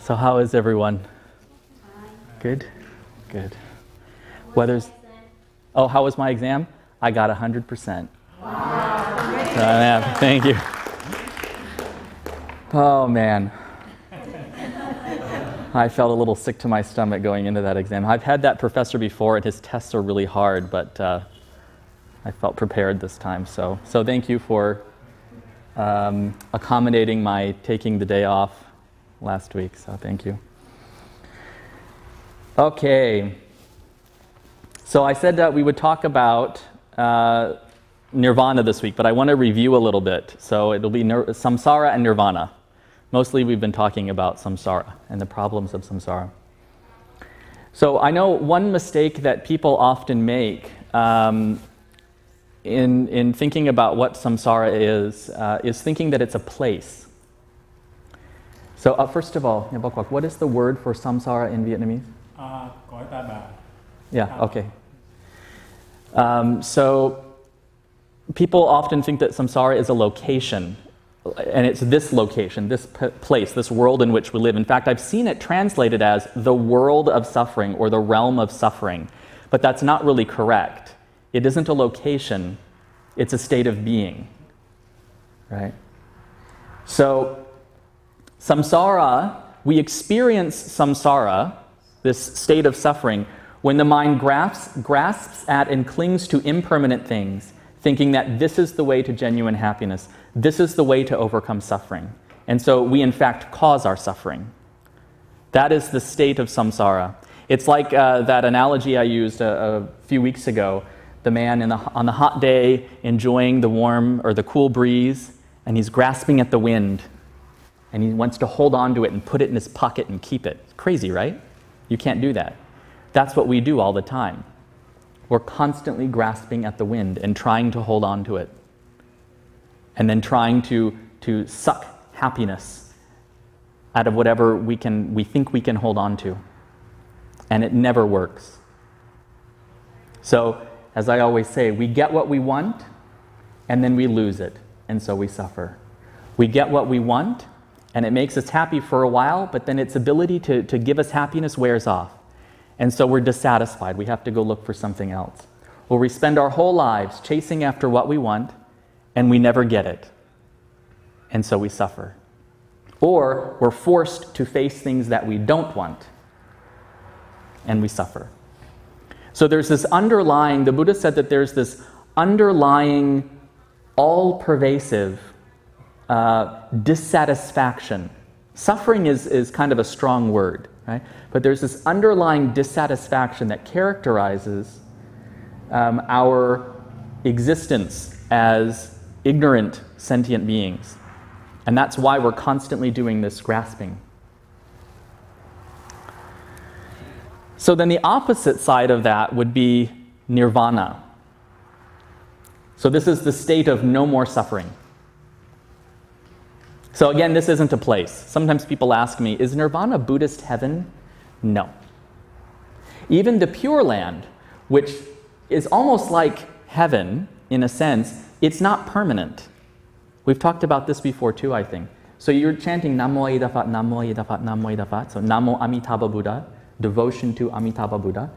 So how is everyone? Good? Good. Weather's... Oh, how was my exam? I got 100%. Wow. Thank you. Oh, man. I felt a little sick to my stomach going into that exam. I've had that professor before, and his tests are really hard, but I felt prepared this time. So thank you for accommodating my taking the day off last week. So thank you. Okay. So I said that we would talk about Nirvana this week, but I want to review a little bit. So it'll be Samsara and Nirvana. Mostly we've been talking about samsara and the problems of samsara. So I know one mistake that people often make in thinking about what samsara is thinking that it's a place. So first of all, what is the word for samsara in Vietnamese? Yeah, okay. So people often think that samsara is a location. And it's this location, this place, this world in which we live. In fact, I've seen it translated as the world of suffering or the realm of suffering. But that's not really correct. It isn't a location, it's a state of being. Right? So, samsara, we experience samsara, this state of suffering, when the mind grasps at and clings to impermanent things, thinking that this is the way to genuine happiness. This is the way to overcome suffering. And so we, in fact, cause our suffering. That is the state of samsara. It's like that analogy I used a few weeks ago. The man on the hot day enjoying the warm or the cool breeze, and he's grasping at the wind. And he wants to hold on to it and put it in his pocket and keep it. Crazy, right? You can't do that. That's what we do all the time. We're constantly grasping at the wind and trying to hold on to it. And then trying to suck happiness out of whatever we think we can hold on to. And it never works. So, as I always say, we get what we want, and then we lose it, and so we suffer. We get what we want, and it makes us happy for a while, but then its ability to give us happiness wears off. And so we're dissatisfied. We have to go look for something else. Or we spend our whole lives chasing after what we want, and we never get it. And so we suffer. Or we're forced to face things that we don't want, and we suffer. So there's this underlying, the Buddha said that there's this underlying, all-pervasive dissatisfaction. Suffering is kind of a strong word, right? But there's this underlying dissatisfaction that characterizes our existence as ignorant, sentient beings. And that's why we're constantly doing this grasping. So then the opposite side of that would be nirvana. So this is the state of no more suffering. So again, this isn't a place. Sometimes people ask me, is nirvana Buddhist heaven? No. Even the Pure Land, which is almost like heaven in a sense, it's not permanent. We've talked about this before too, I think. So you're chanting Namo Ida Phat, Namo Ida Phat, Namo Ida Phat. So Namo Amitabha Buddha, devotion to Amitabha Buddha.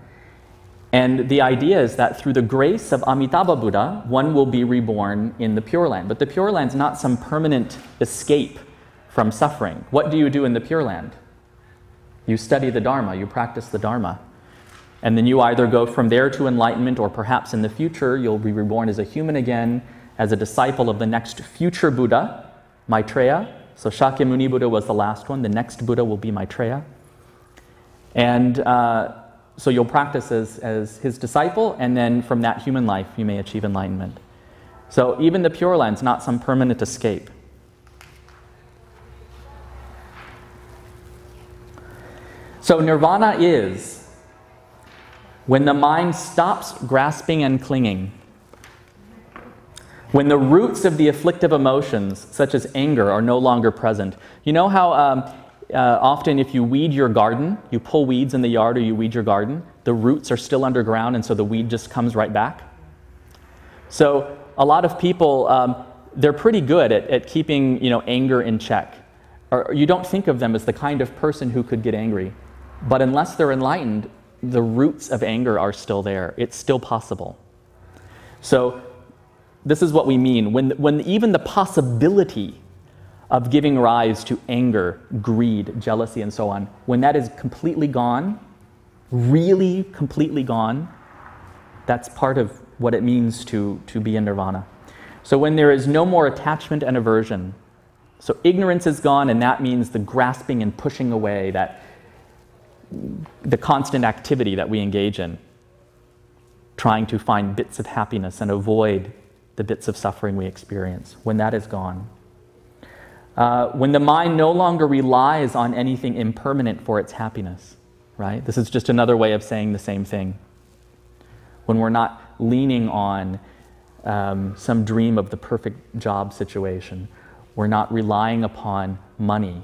And the idea is that through the grace of Amitabha Buddha, one will be reborn in the Pure Land. But the Pure Land is not some permanent escape from suffering. What do you do in the Pure Land? You study the Dharma, you practice the Dharma. And then you either go from there to enlightenment, or perhaps in the future you'll be reborn as a human again, as a disciple of the next future Buddha, Maitreya. So Shakyamuni Buddha was the last one. The next Buddha will be Maitreya. And so you'll practice as his disciple, and then from that human life you may achieve enlightenment. So even the Pure Land is not some permanent escape. So nirvana is when the mind stops grasping and clinging, when the roots of the afflictive emotions, such as anger, are no longer present. You know how often if you weed your garden, you pull weeds in the yard or you weed your garden, the roots are still underground and so the weed just comes right back? So a lot of people, they're pretty good at keeping anger in check. or you don't think of them as the kind of person who could get angry. But unless they're enlightened, the roots of anger are still there. It's still possible. So this is what we mean. When even the possibility of giving rise to anger, greed, jealousy, and so on, when that is completely gone, really completely gone, that's part of what it means to be in nirvana. So when there is no more attachment and aversion, so ignorance is gone, and that means the grasping and pushing away, that the constant activity that we engage in, trying to find bits of happiness and avoid the bits of suffering we experience, when that is gone. When the mind no longer relies on anything impermanent for its happiness, right? This is just another way of saying the same thing. When we're not leaning on some dream of the perfect job situation, we're not relying upon money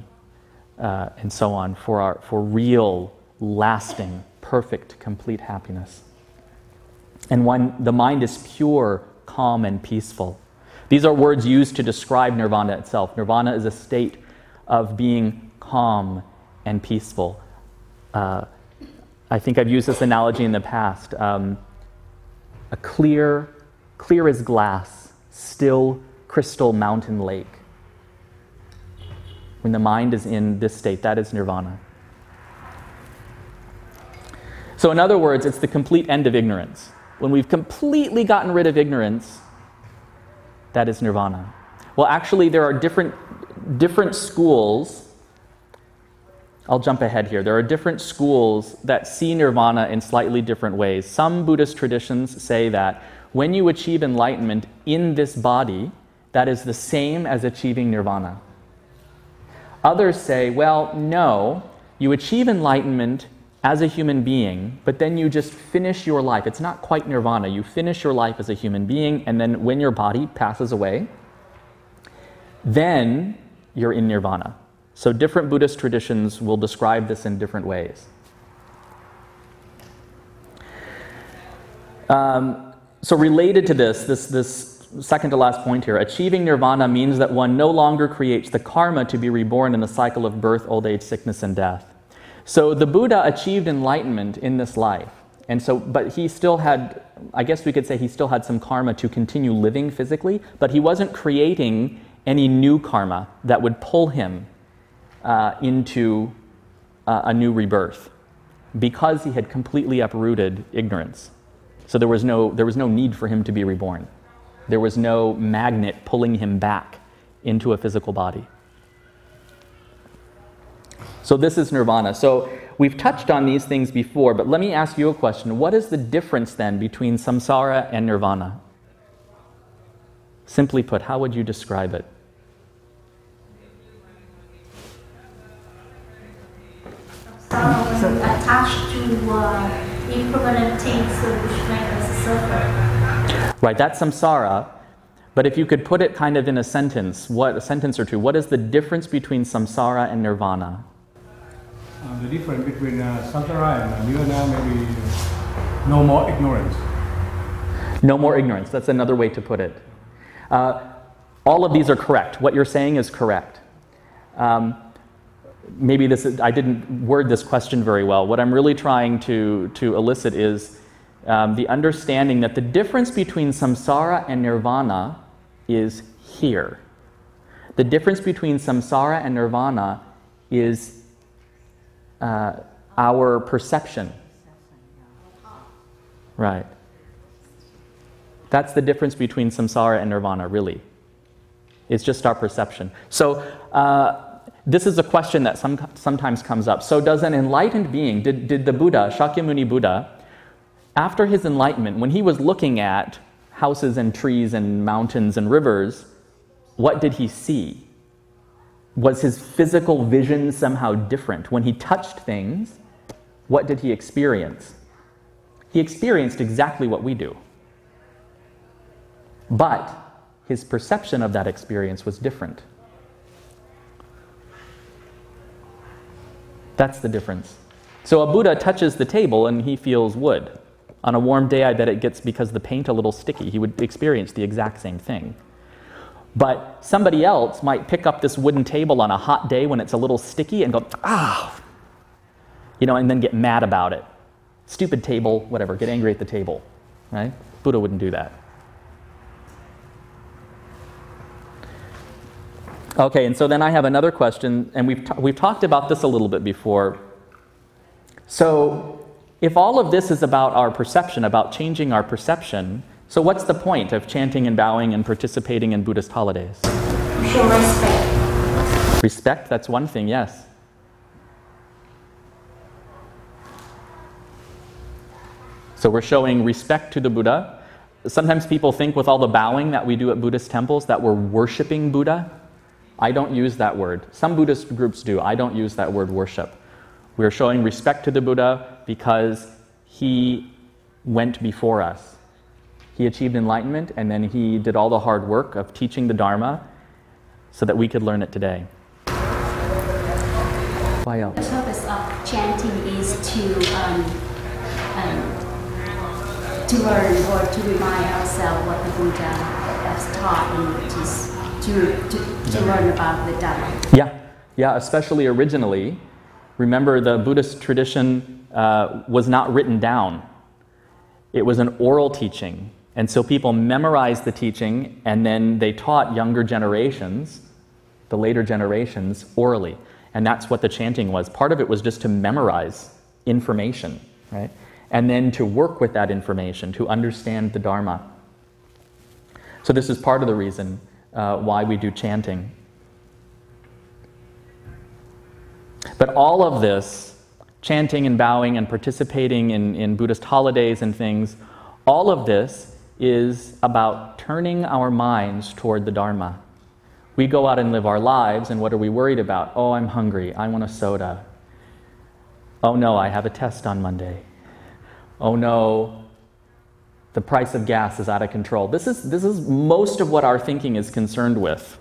and so on for real, lasting, perfect, complete happiness. And when the mind is pure, calm, and peaceful. These are words used to describe nirvana itself. Nirvana is a state of being calm and peaceful. I think I've used this analogy in the past. A clear as glass, still crystal mountain lake. When the mind is in this state, that is nirvana. So in other words, it's the complete end of ignorance. When we've completely gotten rid of ignorance, that is nirvana. Well, actually, there are different schools. I'll jump ahead here. There are different schools that see nirvana in slightly different ways. Some Buddhist traditions say that when you achieve enlightenment in this body, that is the same as achieving nirvana. Others say, well, no, you achieve enlightenment as a human being, but then you just finish your life. It's not quite nirvana. You finish your life as a human being, and then when your body passes away, then you're in nirvana. So different Buddhist traditions will describe this in different ways. So related to this second to last point here, achieving nirvana means that one no longer creates the karma to be reborn in the cycle of birth, old age, sickness, and death. So the Buddha achieved enlightenment in this life, and so, but he still had, I guess we could say he still had some karma to continue living physically, but he wasn't creating any new karma that would pull him into a new rebirth, because he had completely uprooted ignorance. So there was no need for him to be reborn. There was no magnet pulling him back into a physical body. So this is nirvana. So we've touched on these things before, but let me ask you a question. What is the difference then between samsara and nirvana? Simply put, how would you describe it? Attached to impermanent things which make us suffer. Right, that's samsara. But if you could put it kind of in a sentence or two, what is the difference between samsara and nirvana? The difference between samsara and nirvana may be no more ignorance. No more ignorance, that's another way to put it. All of these are correct. What you're saying is correct. Maybe I didn't word this question very well. What I'm really trying to elicit is the understanding that the difference between samsara and nirvana is here. The difference between samsara and nirvana is our perception. Right. That's the difference between samsara and nirvana, really. It's just our perception. So this is a question that sometimes comes up. So does an enlightened being, did the Buddha, Shakyamuni Buddha, after his enlightenment, when he was looking at houses and trees and mountains and rivers, what did he see? Was his physical vision somehow different? When he touched things, what did he experience? He experienced exactly what we do. But his perception of that experience was different. That's the difference. So a Buddha touches the table and he feels wood. On a warm day, I bet it gets, because the paint, a little sticky. He would experience the exact same thing. But somebody else might pick up this wooden table on a hot day when it's a little sticky and go, ah, you know, and then get mad about it. Stupid table, whatever, get angry at the table, right? Buddha wouldn't do that. Okay, and so then I have another question, and we've talked about this a little bit before. So if all of this is about our perception, about changing our perception, so what's the point of chanting and bowing and participating in Buddhist holidays? Show respect. Respect, that's one thing, yes. So we're showing respect to the Buddha. Sometimes people think with all the bowing that we do at Buddhist temples that we're worshiping Buddha. I don't use that word. Some Buddhist groups do. I don't use that word worship. We're showing respect to the Buddha because he went before us. He achieved enlightenment, and then he did all the hard work of teaching the Dharma so that we could learn it today. Why else? The purpose of chanting is to learn or to remind ourselves what the Buddha has taught and to learn about the Dharma. Yeah, especially originally. Remember, the Buddhist tradition was not written down. It was an oral teaching. And so people memorized the teaching, and then they taught younger generations, the later generations, orally. And that's what the chanting was. Part of it was just to memorize information, right? And then to work with that information, to understand the Dharma. So this is part of the reason why we do chanting. But all of this, chanting and bowing and participating in Buddhist holidays and things, all of this is about turning our minds toward the Dharma. We go out and live our lives, and what are we worried about? Oh, I'm hungry. I want a soda. Oh no, I have a test on Monday. Oh no, the price of gas is out of control. This is most of what our thinking is concerned with.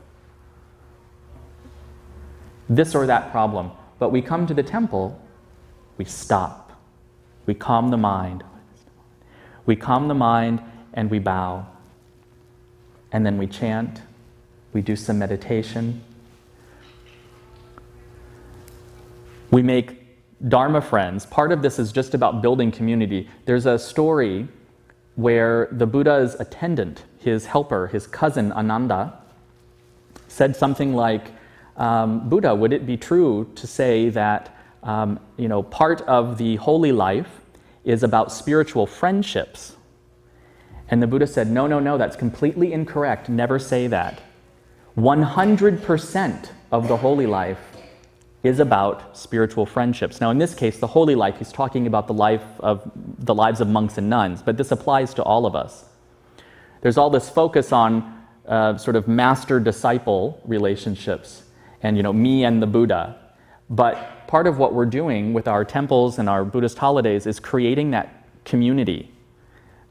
This or that problem. But we come to the temple, we stop. We calm the mind. We calm the mind and we bow. And then we chant. We do some meditation. We make Dharma friends. Part of this is just about building community. There's a story where the Buddha's attendant, his helper, his cousin Ananda, said something like, Buddha, would it be true to say that part of the holy life is about spiritual friendships? And the Buddha said, no, that's completely incorrect. Never say that. 100% of the holy life is about spiritual friendships. Now, in this case, the holy life, he's talking about the lives of monks and nuns, but this applies to all of us. There's all this focus on sort of master-disciple relationships, and me and the Buddha. But part of what we're doing with our temples and our Buddhist holidays is creating that community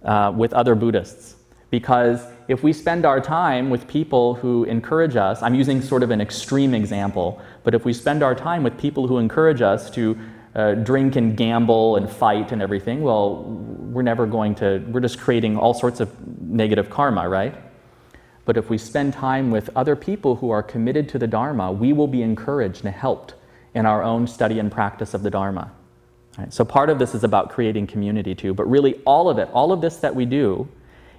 with other Buddhists. Because if we spend our time with people who encourage us, I'm using sort of an extreme example, but if we spend our time with people who encourage us to drink and gamble and fight and everything, well, we're just creating all sorts of negative karma, right? But if we spend time with other people who are committed to the Dharma, we will be encouraged and helped in our own study and practice of the Dharma. Right? So part of this is about creating community too, but really all of this that we do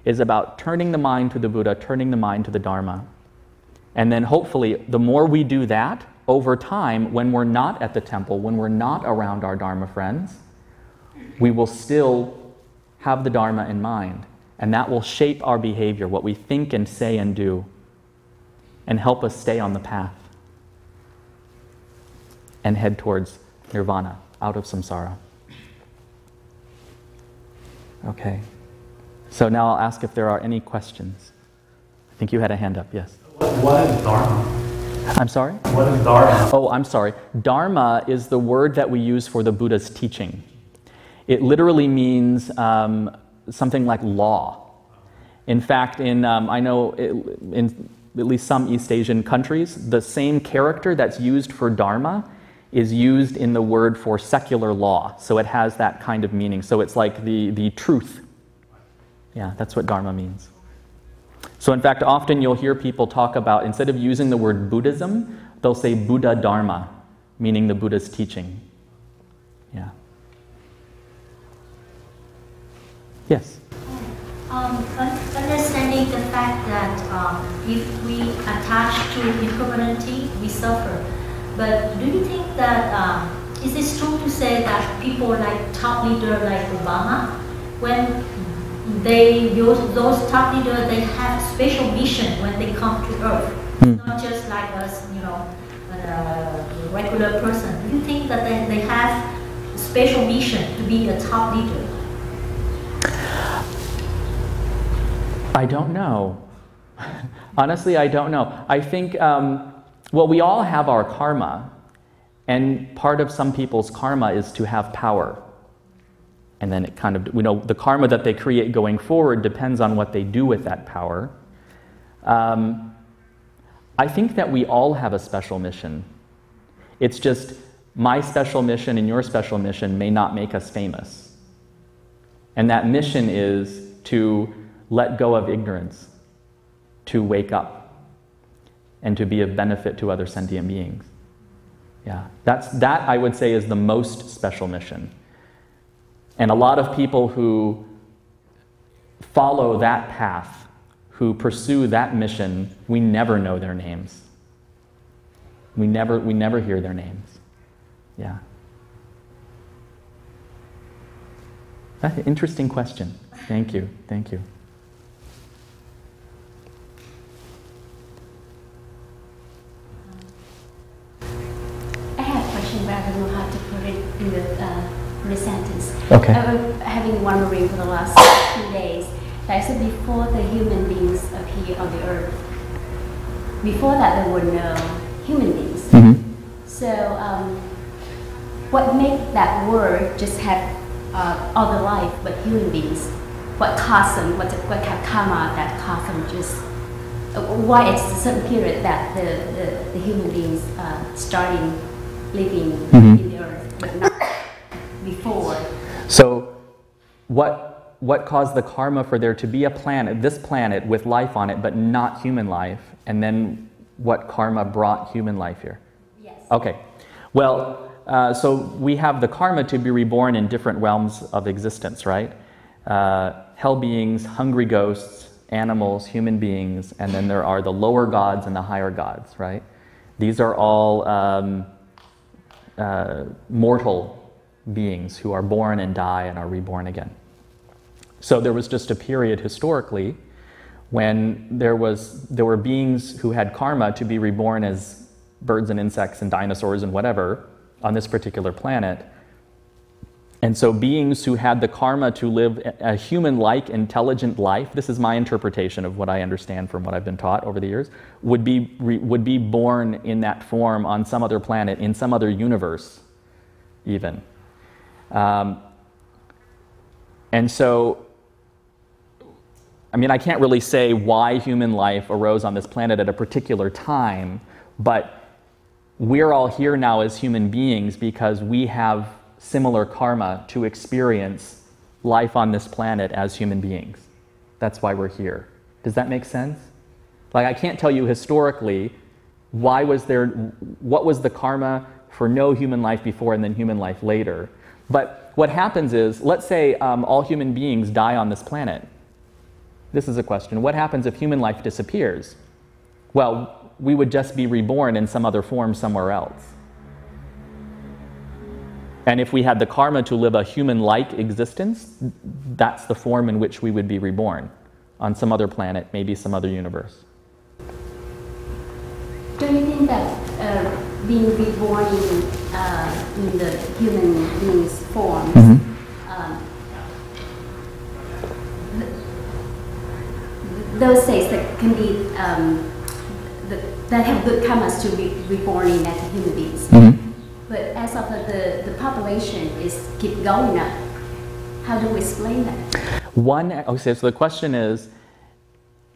is about turning the mind to the Buddha, turning the mind to the Dharma. And then hopefully, the more we do that, over time, when we're not at the temple, when we're not around our Dharma friends, we will still have the Dharma in mind. And that will shape our behavior, what we think and say and do, and help us stay on the path and head towards nirvana, out of samsara. Okay. So now I'll ask if there are any questions. I think you had a hand up, yes. What is Dharma? I'm sorry? What is Dharma? Oh, I'm sorry. Dharma is the word that we use for the Buddha's teaching. It literally means something like law. In fact, I know in at least some East Asian countries, the same character that's used for Dharma is used in the word for secular law. So it has that kind of meaning. So it's like the truth. Yeah, that's what Dharma means. So in fact, often you'll hear people talk about, instead of using the word Buddhism, they'll say Buddha Dharma, meaning the Buddha's teaching. Yeah. Yes? Understanding the fact that if we attach to impermanency, we suffer. But do you think that, is it true to say that people like top leader like Obama, when those top leaders, they have special mission when they come to Earth, not just like us, you know, a regular person. Do you think that they have a special mission to be a top leader? I don't know. Honestly, I don't know. I think, well, we all have our karma, and part of some people's karma is to have power. And then it kind of, you know, the karma that they create going forward depends on what they do with that power. I think that we all have a special mission. It's just my special mission and your special mission may not make us famous. And that mission is to let go of ignorance, to wake up, and to be of benefit to other sentient beings. Yeah, that I would say is the most special mission. And a lot of people who follow that path, who pursue that mission, we never know their names. We never hear their names. Yeah. That's an interesting question. Thank you. Thank you. I have a question, but I don't know how to put it in the sentence. Okay. I've been wondering for the last 2 days. Like I said, before the human beings appeared on the earth, before that there were no human beings. Mm-hmm. So what made that world just have other life but human beings? What caused them, what kind of karma that caused them just, why it's a certain period that the human beings starting living in the earth, but not before. So what caused the karma for there to be a planet, this planet with life on it, but not human life, and then what karma brought human life here? Yes. Okay. Well, so we have the karma to be reborn in different realms of existence, right? Hell beings, hungry ghosts, animals, human beings, and then there are the lower gods and the higher gods, right? These are all mortal beings who are born and die and are reborn again. So there was just a period historically when there were beings who had karma to be reborn as birds and insects and dinosaurs and whatever on this particular planet. And so beings who had the karma to live a human-like, intelligent life, this is my interpretation of what I understand from what I've been taught over the years, would be born in that form on some other planet, in some other universe, even. And so, I mean, I can't really say why human life arose on this planet at a particular time, but we're all here now as human beings because we have similar karma to experience life on this planet as human beings. That's why we're here. Does that make sense? Like, I can't tell you historically what was the karma for no human life before and then human life later. But what happens is, let's say all human beings die on this planet. This is a question. What happens if human life disappears? Well, we would just be reborn in some other form somewhere else. And if we had the karma to live a human-like existence, that's the form in which we would be reborn on some other planet, maybe some other universe. Do you think that being reborn in the human being's form, those states that can be that have good karmas to be reborn in as human beings? But as of the population is keep going up, how do we explain that? Okay, so the question is,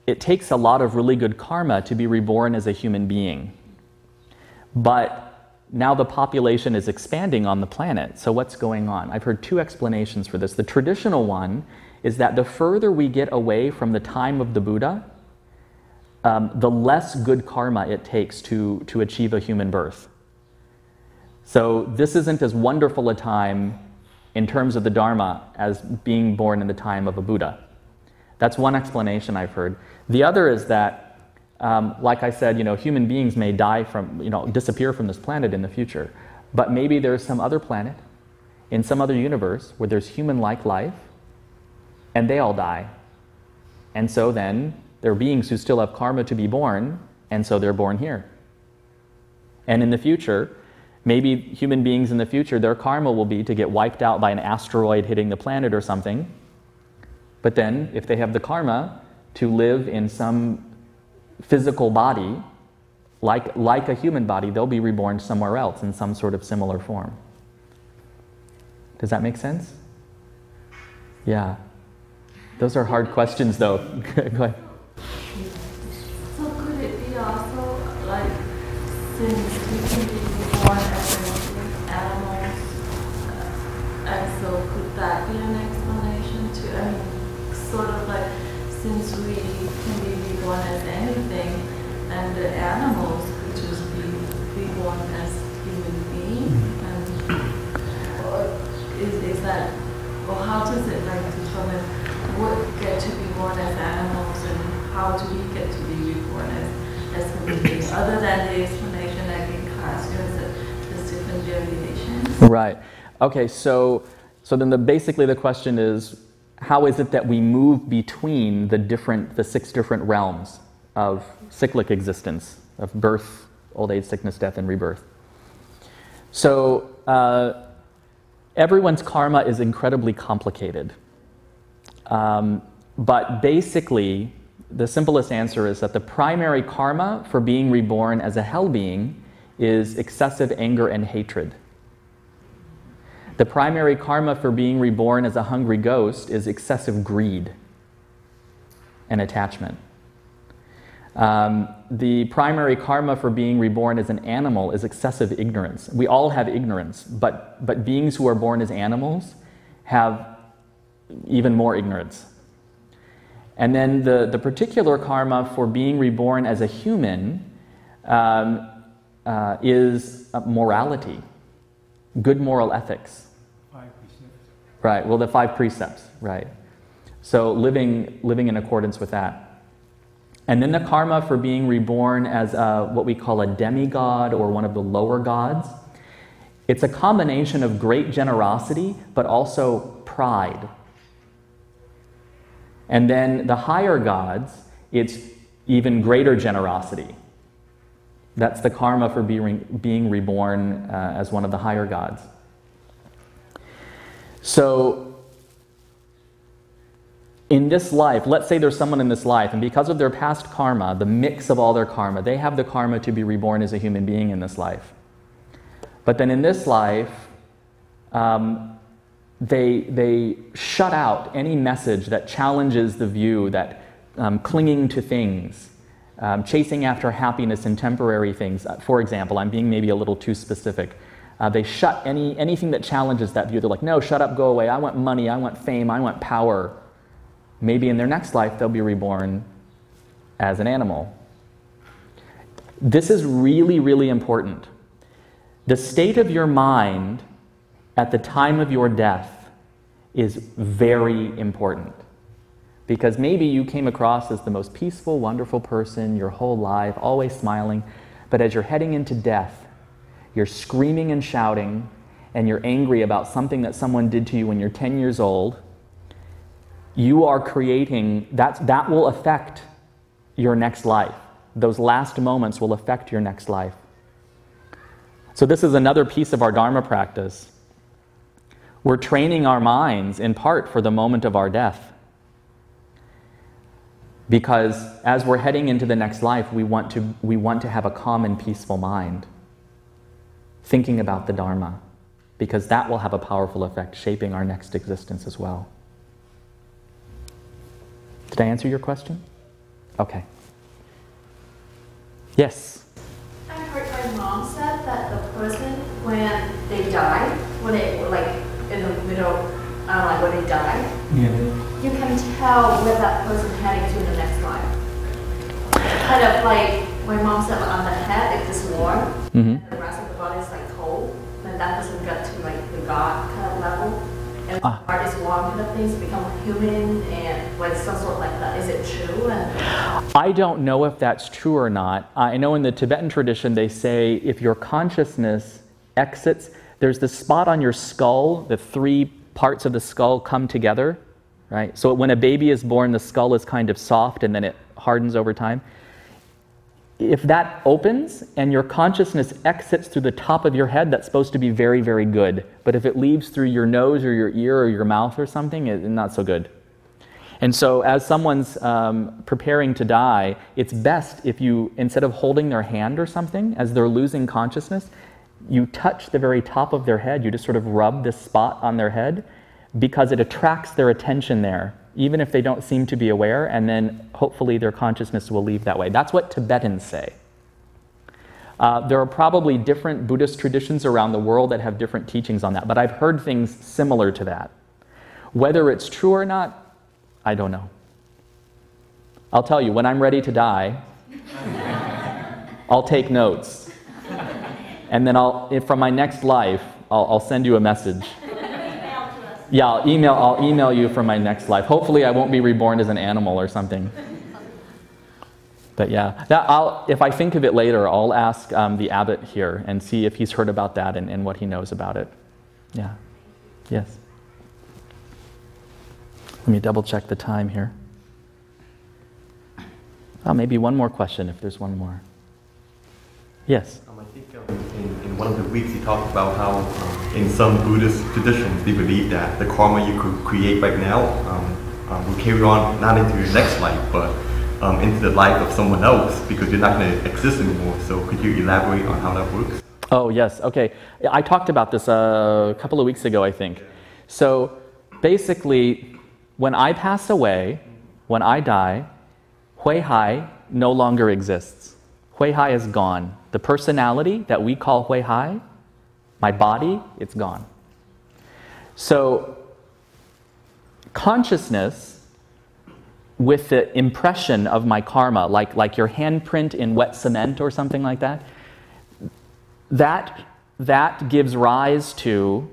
it takes a lot of really good karma to be reborn as a human being. But now the population is expanding on the planet, so what's going on? I've heard two explanations for this. The traditional one is that the further we get away from the time of the Buddha, the less good karma it takes to achieve a human birth. So this isn't as wonderful a time in terms of the Dharma as being born in the time of a Buddha. That's one explanation I've heard. The other is that, like I said, human beings may die from, disappear from this planet in the future, but maybe there's some other planet in some other universe where there's human-like life, and they all die. And so then there are beings who still have karma to be born, and so they're born here. And in the future, maybe human beings in the future, their karma will be to get wiped out by an asteroid hitting the planet or something. But then, if they have the karma to live in some physical body, like a human body, they'll be reborn somewhere else in some sort of similar form. Does that make sense? Yeah. Those are hard questions, though. Go ahead. So could it be also like, since we can be born as animals, and so could that be an explanation to, sort of like, since we can be reborn as anything, and the animals could just be reborn as human beings, or is that, or how does it like determine what get to be born as animals and how do we get to be reborn as human beings, other than the explanation like in classrooms that there's different variations? Right. Okay, so then basically the question is, how is it that we move between the 6 different realms of cyclic existence, of birth, old age, sickness, death, and rebirth? So everyone's karma is incredibly complicated. But basically, the simplest answer is that the primary karma for being reborn as a hell being is excessive anger and hatred. The primary karma for being reborn as a hungry ghost is excessive greed and attachment. The primary karma for being reborn as an animal is excessive ignorance. We all have ignorance, but beings who are born as animals have even more ignorance. And then the particular karma for being reborn as a human is morality, good moral ethics. 5 precepts. Right, well, the 5 precepts, right. So living in accordance with that. And then the karma for being reborn as what we call a demigod or one of the lower gods. It's a combination of great generosity, but also pride. And then the higher gods, it's even greater generosity. That's the karma for being reborn as one of the higher gods. So, in this life, let's say there's someone in this life, and because of their past karma, the mix of all their karma, they have the karma to be reborn as a human being in this life. But then in this life, they shut out any message that challenges the view that clinging to things, chasing after happiness in temporary things, for example, I'm being maybe a little too specific, they shut anything that challenges that view. They're like, no, shut up, go away, I want money, I want fame, I want power. Maybe in their next life they'll be reborn as an animal. This is really, really important. The state of your mind at the time of your death is very important. Because maybe you came across as the most peaceful, wonderful person your whole life, always smiling, but as you're heading into death, you're screaming and shouting, and you're angry about something that someone did to you when you're 10 years old. You are creating, that will affect your next life. Those last moments will affect your next life. So this is another piece of our Dharma practice. We're training our minds in part for the moment of our death. Because as we're heading into the next life, we want to have a calm and peaceful mind, thinking about the Dharma, because that will have a powerful effect shaping our next existence as well. Did I answer your question? Okay. Yes? I heard my mom said that the person, when they die, when they were like in the middle, when they die, Yeah. you can tell where that person heading to the next life. kind of like my mom said, on the head it's just warm, Mm-hmm. and the rest of the body is like cold, and that doesn't get to like the God kind of level. And the heart is warm kind of things become human and like some sort like that. Is it true? And I don't know if that's true or not. I know in the Tibetan tradition they say if your consciousness exits, there's this spot on your skull, the three parts of the skull come together, right? So when a baby is born, the skull is kind of soft and then it hardens over time. If that opens and your consciousness exits through the top of your head, that's supposed to be very, very good. But if it leaves through your nose or your ear or your mouth or something, it's not so good. And so as someone's preparing to die, it's best if you, instead of holding their hand or something, as they're losing consciousness, you touch the very top of their head, you just sort of rub this spot on their head, because it attracts their attention there, even if they don't seem to be aware, and then hopefully their consciousness will leave that way. That's what Tibetans say. There are probably different Buddhist traditions around the world that have different teachings on that, but I've heard things similar to that. Whether it's true or not, I don't know. I'll tell you, when I'm ready to die, I'll take notes. And then from my next life, I'll send you a message. Yeah, I'll email you from my next life. Hopefully I won't be reborn as an animal or something. But yeah, if I think of it later, I'll ask the abbot here and see if he's heard about that and what he knows about it. Yeah. Yes. Let me double check the time here. Oh, maybe one more question if there's one more. Yes. I think in one of the weeks you talked about how in some Buddhist traditions they believe that the karma you could create right now will carry on not into your next life but into the life of someone else because you're not going to exist anymore. So could you elaborate on how that works? Oh yes, okay. I talked about this a couple of weeks ago, I think. So basically, when I pass away, when I die, Hui Hai no longer exists. Hui Hai is gone. The personality that we call Hui Hai, my body, it's gone. So consciousness with the impression of my karma, like your handprint in wet cement or something like that, that gives rise to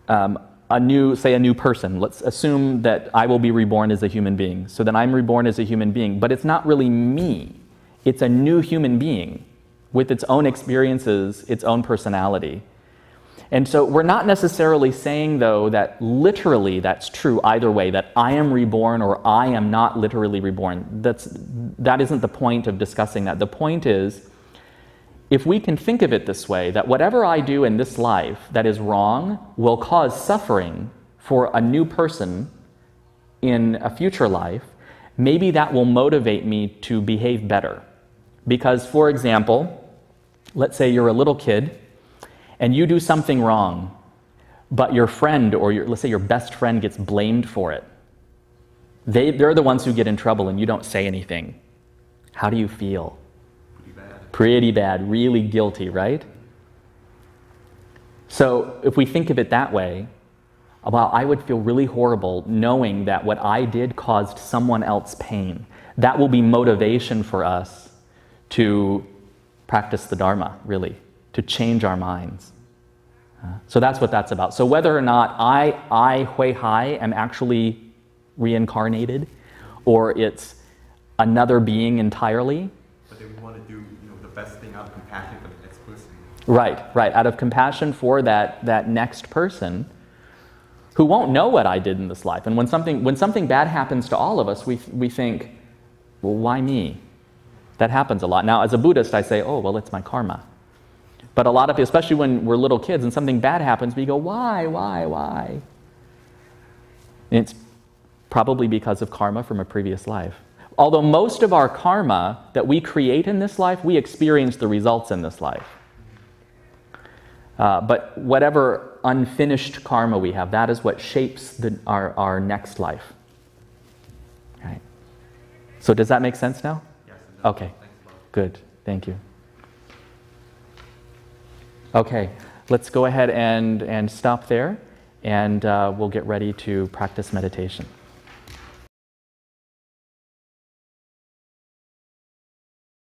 a new person. Let's assume that I will be reborn as a human being. So then I'm reborn as a human being, but it's not really me. It's a new human being with its own experiences, its own personality. And so we're not necessarily saying, though, that literally that's true either way, that I am reborn or I am not literally reborn. That isn't the point of discussing that. The point is, if we can think of it this way, that whatever I do in this life that is wrong will cause suffering for a new person in a future life, maybe that will motivate me to behave better. Because, for example, let's say you're a little kid and you do something wrong, but your friend or let's say your best friend gets blamed for it. They're the ones who get in trouble and you don't say anything. How do you feel? Pretty bad, really guilty, right? So if we think of it that way, well, I would feel really horrible knowing that what I did caused someone else pain. That will be motivation for us to practice the Dharma, really, to change our minds. So that's what that's about. So whether or not I, Hui Hai, am actually reincarnated, or it's another being entirely. But then we want to do the best thing out of compassion for the next person. Right. Out of compassion for that next person who won't know what I did in this life. And when something bad happens to all of us, we think, well, why me? That happens a lot. Now, as a Buddhist, I say, oh, well, it's my karma. But a lot of, especially when we're little kids and something bad happens, we go, why? And it's probably because of karma from a previous life. Although most of our karma that we create in this life, we experience the results in this life. But whatever unfinished karma we have, that is what shapes our next life. Right? So does that make sense now? Yes. Okay. Good. Thank you. Okay, let's go ahead and stop there, and we'll get ready to practice meditation.